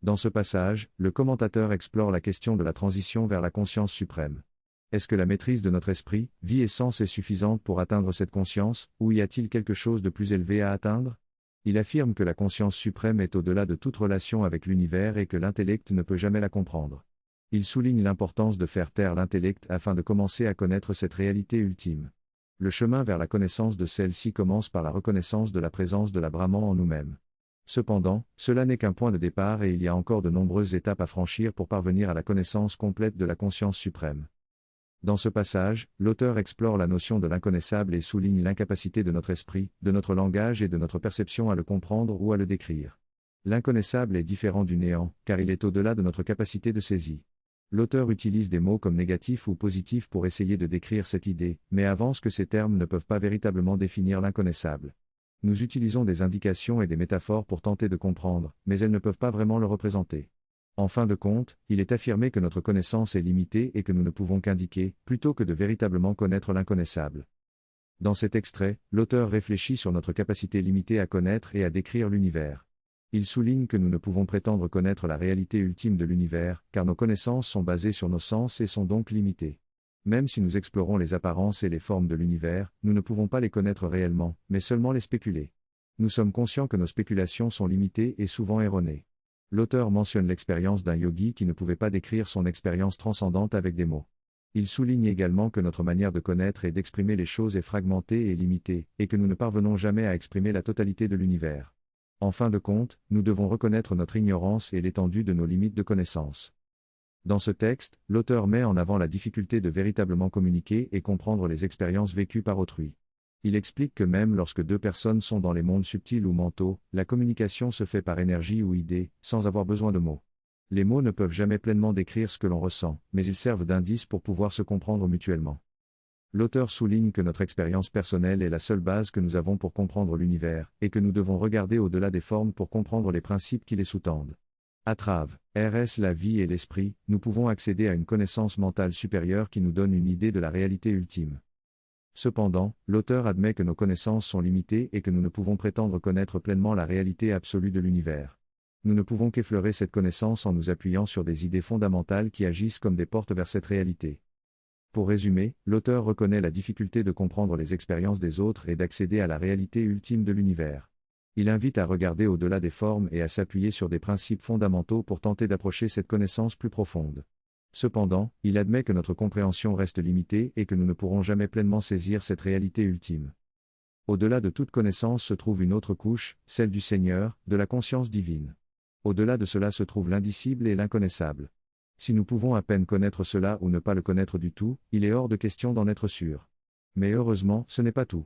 Dans ce passage, le commentateur explore la question de la transition vers la conscience suprême. Est-ce que la maîtrise de notre esprit, vie et sens est suffisante pour atteindre cette conscience, ou y a-t-il quelque chose de plus élevé à atteindre? Il affirme que la conscience suprême est au-delà de toute relation avec l'univers et que l'intellect ne peut jamais la comprendre. Il souligne l'importance de faire taire l'intellect afin de commencer à connaître cette réalité ultime. Le chemin vers la connaissance de celle-ci commence par la reconnaissance de la présence de la Brahman en nous-mêmes. Cependant, cela n'est qu'un point de départ et il y a encore de nombreuses étapes à franchir pour parvenir à la connaissance complète de la conscience suprême. Dans ce passage, l'auteur explore la notion de l'inconnaissable et souligne l'incapacité de notre esprit, de notre langage et de notre perception à le comprendre ou à le décrire. L'inconnaissable est différent du néant, car il est au-delà de notre capacité de saisie. L'auteur utilise des mots comme négatif ou positif pour essayer de décrire cette idée, mais avance que ces termes ne peuvent pas véritablement définir l'inconnaissable. Nous utilisons des indications et des métaphores pour tenter de comprendre, mais elles ne peuvent pas vraiment le représenter. En fin de compte, il est affirmé que notre connaissance est limitée et que nous ne pouvons qu'indiquer, plutôt que de véritablement connaître l'inconnaissable. Dans cet extrait, l'auteur réfléchit sur notre capacité limitée à connaître et à décrire l'univers. Il souligne que nous ne pouvons prétendre connaître la réalité ultime de l'univers, car nos connaissances sont basées sur nos sens et sont donc limitées. Même si nous explorons les apparences et les formes de l'univers, nous ne pouvons pas les connaître réellement, mais seulement les spéculer. Nous sommes conscients que nos spéculations sont limitées et souvent erronées. L'auteur mentionne l'expérience d'un yogi qui ne pouvait pas décrire son expérience transcendante avec des mots. Il souligne également que notre manière de connaître et d'exprimer les choses est fragmentée et limitée, et que nous ne parvenons jamais à exprimer la totalité de l'univers. En fin de compte, nous devons reconnaître notre ignorance et l'étendue de nos limites de connaissance. Dans ce texte, l'auteur met en avant la difficulté de véritablement communiquer et comprendre les expériences vécues par autrui. Il explique que même lorsque deux personnes sont dans les mondes subtils ou mentaux, la communication se fait par énergie ou idée, sans avoir besoin de mots. Les mots ne peuvent jamais pleinement décrire ce que l'on ressent, mais ils servent d'indice pour pouvoir se comprendre mutuellement. L'auteur souligne que notre expérience personnelle est la seule base que nous avons pour comprendre l'univers, et que nous devons regarder au-delà des formes pour comprendre les principes qui les sous-tendent. À travers la vie et l'esprit, nous pouvons accéder à une connaissance mentale supérieure qui nous donne une idée de la réalité ultime. Cependant, l'auteur admet que nos connaissances sont limitées et que nous ne pouvons prétendre connaître pleinement la réalité absolue de l'univers. Nous ne pouvons qu'effleurer cette connaissance en nous appuyant sur des idées fondamentales qui agissent comme des portes vers cette réalité. Pour résumer, l'auteur reconnaît la difficulté de comprendre les expériences des autres et d'accéder à la réalité ultime de l'univers. Il invite à regarder au-delà des formes et à s'appuyer sur des principes fondamentaux pour tenter d'approcher cette connaissance plus profonde. Cependant, il admet que notre compréhension reste limitée et que nous ne pourrons jamais pleinement saisir cette réalité ultime. Au-delà de toute connaissance se trouve une autre couche, celle du Seigneur, de la conscience divine. Au-delà de cela se trouve l'indicible et l'inconnaissable. Si nous pouvons à peine connaître cela ou ne pas le connaître du tout, il est hors de question d'en être sûr. Mais heureusement, ce n'est pas tout.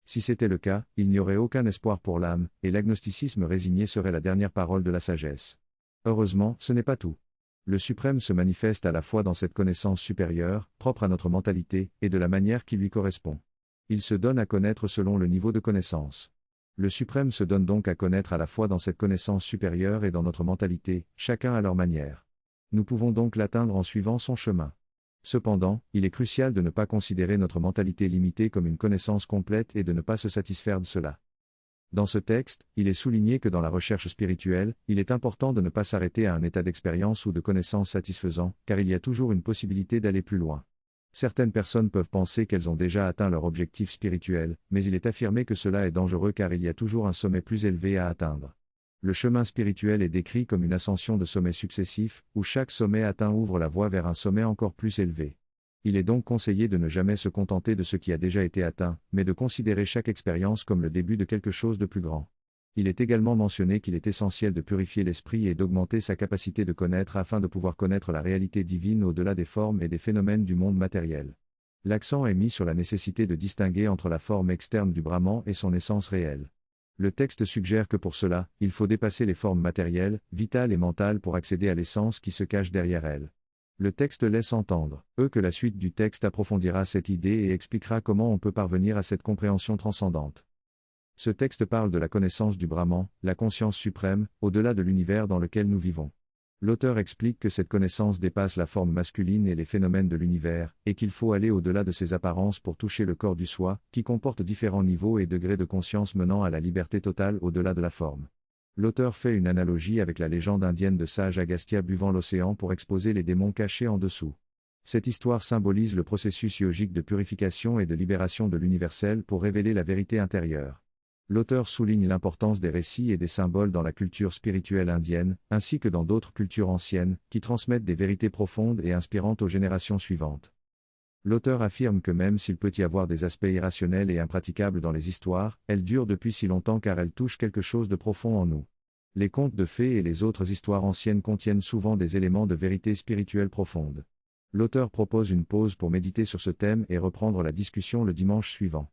Si c'était le cas, il n'y aurait aucun espoir pour l'âme, et l'agnosticisme résigné serait la dernière parole de la sagesse. Heureusement, ce n'est pas tout. Le suprême se manifeste à la fois dans cette connaissance supérieure, propre à notre mentalité, et de la manière qui lui correspond. Il se donne à connaître selon le niveau de connaissance. Le suprême se donne donc à connaître à la fois dans cette connaissance supérieure et dans notre mentalité, chacun à leur manière. Nous pouvons donc l'atteindre en suivant son chemin. Cependant, il est crucial de ne pas considérer notre mentalité limitée comme une connaissance complète et de ne pas se satisfaire de cela. Dans ce texte, il est souligné que dans la recherche spirituelle, il est important de ne pas s'arrêter à un état d'expérience ou de connaissance satisfaisant, car il y a toujours une possibilité d'aller plus loin. Certaines personnes peuvent penser qu'elles ont déjà atteint leur objectif spirituel, mais il est affirmé que cela est dangereux car il y a toujours un sommet plus élevé à atteindre. Le chemin spirituel est décrit comme une ascension de sommets successifs, où chaque sommet atteint ouvre la voie vers un sommet encore plus élevé. Il est donc conseillé de ne jamais se contenter de ce qui a déjà été atteint, mais de considérer chaque expérience comme le début de quelque chose de plus grand. Il est également mentionné qu'il est essentiel de purifier l'esprit et d'augmenter sa capacité de connaître afin de pouvoir connaître la réalité divine au-delà des formes et des phénomènes du monde matériel. L'accent est mis sur la nécessité de distinguer entre la forme externe du Brahman et son essence réelle. Le texte suggère que pour cela, il faut dépasser les formes matérielles, vitales et mentales pour accéder à l'essence qui se cache derrière elles. Le texte laisse entendre, que la suite du texte approfondira cette idée et expliquera comment on peut parvenir à cette compréhension transcendante. Ce texte parle de la connaissance du Brahman, la conscience suprême, au-delà de l'univers dans lequel nous vivons. L'auteur explique que cette connaissance dépasse la forme masculine et les phénomènes de l'univers, et qu'il faut aller au-delà de ses apparences pour toucher le corps du soi, qui comporte différents niveaux et degrés de conscience menant à la liberté totale au-delà de la forme. L'auteur fait une analogie avec la légende indienne de sage Agastya buvant l'océan pour exposer les démons cachés en dessous. Cette histoire symbolise le processus yogique de purification et de libération de l'universel pour révéler la vérité intérieure. L'auteur souligne l'importance des récits et des symboles dans la culture spirituelle indienne, ainsi que dans d'autres cultures anciennes, qui transmettent des vérités profondes et inspirantes aux générations suivantes. L'auteur affirme que même s'il peut y avoir des aspects irrationnels et impraticables dans les histoires, elles durent depuis si longtemps car elles touchent quelque chose de profond en nous. Les contes de fées et les autres histoires anciennes contiennent souvent des éléments de vérité spirituelle profonde. L'auteur propose une pause pour méditer sur ce thème et reprendre la discussion le dimanche suivant.